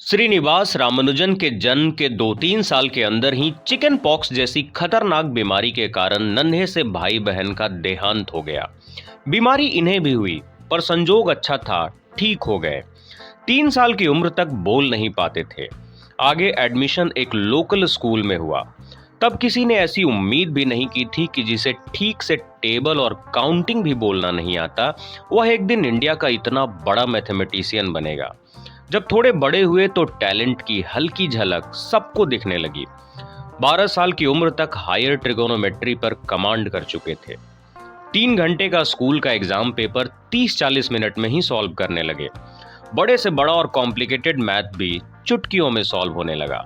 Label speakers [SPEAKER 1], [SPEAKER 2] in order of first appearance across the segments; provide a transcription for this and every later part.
[SPEAKER 1] श्रीनिवास रामानुजन के जन्म के 2-3 साल के अंदर ही चिकन पॉक्स जैसी खतरनाक बीमारी के कारण नन्हे से भाई बहन का देहांत हो गया। बीमारी इन्हें भी हुई, पर संजोग अच्छा था, ठीक हो गए। 3 साल की उम्र तक बोल नहीं पाते थे। आगे एडमिशन एक लोकल स्कूल में हुआ। तब किसी ने ऐसी उम्मीद भी नहीं की थी कि जिसे ठीक से टेबल और काउंटिंग भी बोलना नहीं आता, वह एक दिन इंडिया का इतना बड़ा मैथमेटिशियन बनेगा। जब थोड़े बड़े हुए तो टैलेंट की हल्की झलक सबको दिखने लगी। 12 साल की उम्र तक हायर ट्रिगोनोमेट्री पर कमांड कर चुके थे। 3 घंटे का स्कूल का एग्जाम पेपर 30-40 मिनट में ही सॉल्व करने लगे। बड़े से बड़ा और कॉम्प्लिकेटेड मैथ भी चुटकियों में सॉल्व होने लगा।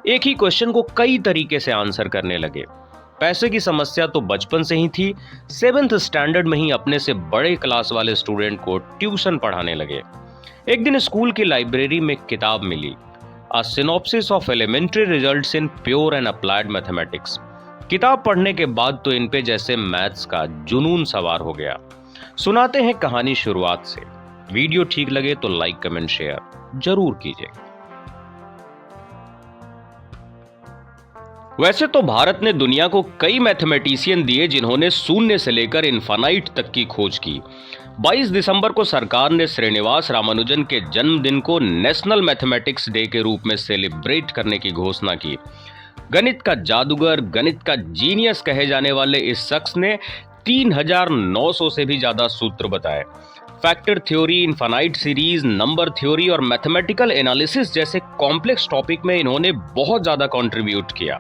[SPEAKER 1] एक ही क्वेश्चन को कई तरीके से आंसर करने लगे। पैसे की समस्या तो बचपन से ही थी। 7th स्टैंडर्ड में ही अपने से बड़े क्लास वाले स्टूडेंट को ट्यूशन पढ़ाने लगे। एक दिन स्कूल की लाइब्रेरी में किताब मिली, a synopsis of elementary results in pure and applied mathematics. किताब पढ़ने के बाद तो इन पे जैसे मैथ्स का जुनून सवार हो गया। सुनाते हैं कहानी शुरुआत से। वीडियो ठीक लगे तो लाइक कमेंट शेयर जरूर कीजिए। वैसे तो भारत ने दुनिया को कई मैथमेटिशियन दिए जिन्होंने शून्य से लेकर इनफाइनाइट तक की खोज की। 22 दिसंबर को सरकार ने श्रीनिवास रामानुजन के जन्मदिन को नेशनल मैथमेटिक्स डे के रूप में सेलिब्रेट करने की घोषणा की। गणित का जादूगर, गणित का जीनियस कहे जाने वाले इस शख्स ने 3900 से भी ज्यादा सूत्र बताए। Factor theory, infinite series, number theory और मैथमेटिकल एनालिसिस जैसे कॉम्प्लेक्स टॉपिक में इन्होंने बहुत ज्यादा कंट्रीब्यूट किया।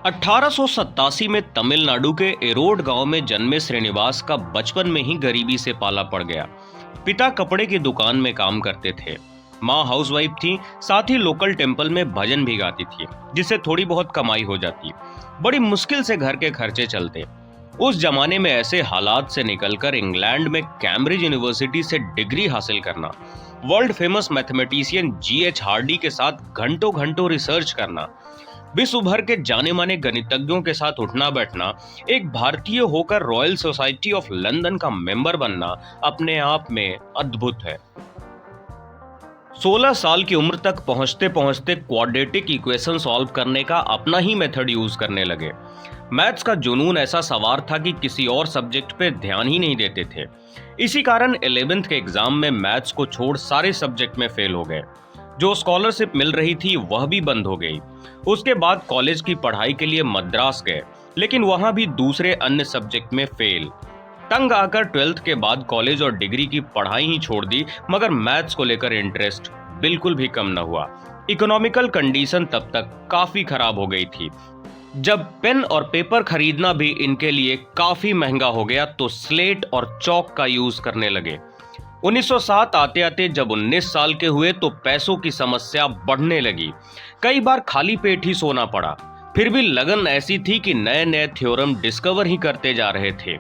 [SPEAKER 1] 1887 में तमिलनाडु के एरोड गांव में जन्मे श्रीनिवास का बचपन में ही गरीबी से पाला पड़ गया। पिता कपड़े की दुकान में काम करते थे, माँ हाउसवाइफ थी, साथ ही लोकल टेम्पल में भजन भी गाती थी, जिससे थोड़ी बहुत कमाई हो जाती। बड़ी मुश्किल से घर के खर्चे चलते। उस जमाने में ऐसे हालात से निकलकर इंग्लैंड में कैम्ब्रिज यूनिवर्सिटी से डिग्री हासिल करना, world famous mathematician G.H. Hardy के साथ घंटों घंटों रिसर्च करना, विश्व भर के जाने माने गणितज्ञों के साथ उठना बैठना, एक भारतीय होकर रॉयल सोसाइटी ऑफ लंदन का मेंबर बनना अपने आप में अद्भुत है। 16 साल की उम्र तक पहुंचते पहुंचते क्वाड्रेटिक इक्वेशन सॉल्व करने का अपना ही मेथड यूज करने लगे। मैथ्स का जुनून ऐसा सवार था कि किसी और सब्जेक्ट पे ध्यान ही नहीं देते थे। इसी कारण 11th के एग्जाम में मैथ्स को छोड़ सारे सब्जेक्ट में फेल हो गए। जो स्कॉलरशिप मिल रही थी वह भी बंद हो गई। उसके बाद कॉलेज की पढ़ाई के लिए मद्रास गए, लेकिन वहां भी दूसरे अन्य सब्जेक्ट में फेल। तंग आकर 12th के बाद कॉलेज और डिग्री की पढ़ाई ही छोड़ दी, मगर मैथ्स को लेकर इंटरेस्ट बिल्कुल भी कम न हुआ। इकोनॉमिकल कंडीशन तब तक काफी खराब हो गई थी। जब पेन और पेपर खरीदना भी इनके लिए काफी महंगा हो गया तो स्लेट और चौक का यूज करने लगे। 1907 आते आते जब 19 साल के हुए तो पैसों की समस्या बढ़ने लगी। कई बार खाली पेट ही सोना पड़ा। फिर भी लगन ऐसी थी कि नए नए थ्योरम डिस्कवर ही करते जा रहे थे।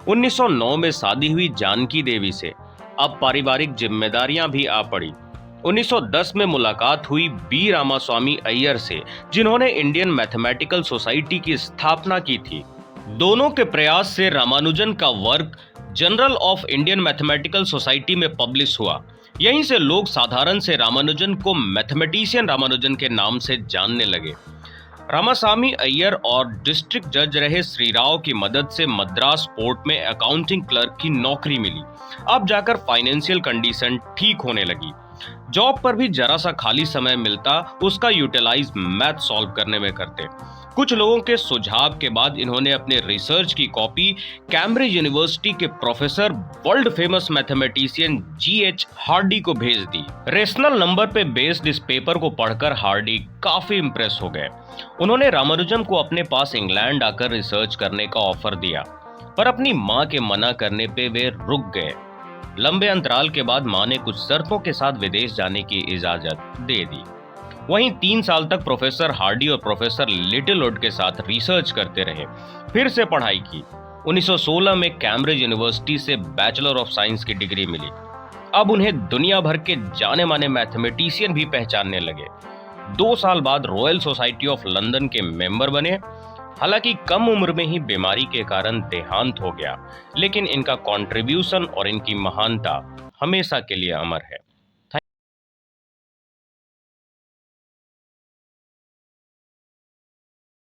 [SPEAKER 1] 1909 में शादी हुई जानकी देवी से। अब पारिवारिक जिम्मेदारियां भी आ पड़ी। 1910 में मुलाकात हुई बी रामास्वामी अय्यर से, जिन्होंने इंडियन मैथमेटिकल सोसाइटी की स्थापना की थी। दोनों के प्रयास से रामानुजन का work journal of Indian mathematical society में पब्लिश हुआ। यहीं से लोग साधारण से रामानुजन को मैथमेटिशियन रामानुजन के नाम से जानने लगे। रामास्वामी अय्यर और डिस्ट्रिक्ट जज रहे श्री राव की मदद से मद्रास पोर्ट में अकाउंटिंग क्लर्क की नौकरी मिली। अब जाकर फाइनेंशियल कंडीशन ठीक होने लगी। जॉब पर भी जरा सा खाली समय मिलता, उसका यूटिलाइज मैथ सॉल्व करने में करते। कुछ लोगों के सुझाव के बाद इन्होंने अपने रिसर्च की कॉपी कैम्ब्रिज यूनिवर्सिटी के professor, world famous mathematician G.H. Hardy को भेज दी। रेशनल नंबर पे बेस्ड इस पेपर को पढ़कर हार्डी काफी इंप्रेस हो गए। उन्होंने रामानुजन को अपने पास इंग्लैंड आकर रिसर्च करने का ऑफर दिया, पर अपनी माँ के मना करने पे वे रुक गए। लंबे अंतराल के बाद माँ ने कुछ शर्तों के साथ विदेश जाने की इजाजत दे दी। वहीं 3 साल तक प्रोफेसर हार्डी और प्रोफेसर लिटिलवुड के साथ रिसर्च करते रहे। फिर से पढ़ाई की। 1916 में कैम्ब्रिज यूनिवर्सिटी से बैचलर ऑफ साइंस की डिग्री मिली। अब उन्हें दुनिया भर के जाने माने मैथमेटिशियन भी पहचानने लगे। 2 साल बाद रॉयल सोसाइटी ऑफ लंदन के मेंबर बने। हालांकि कम उम्र में ही बीमारी के कारण देहांत हो गया, लेकिन इनका कंट्रीब्यूशन और इनकी महानता हमेशा के लिए अमर है।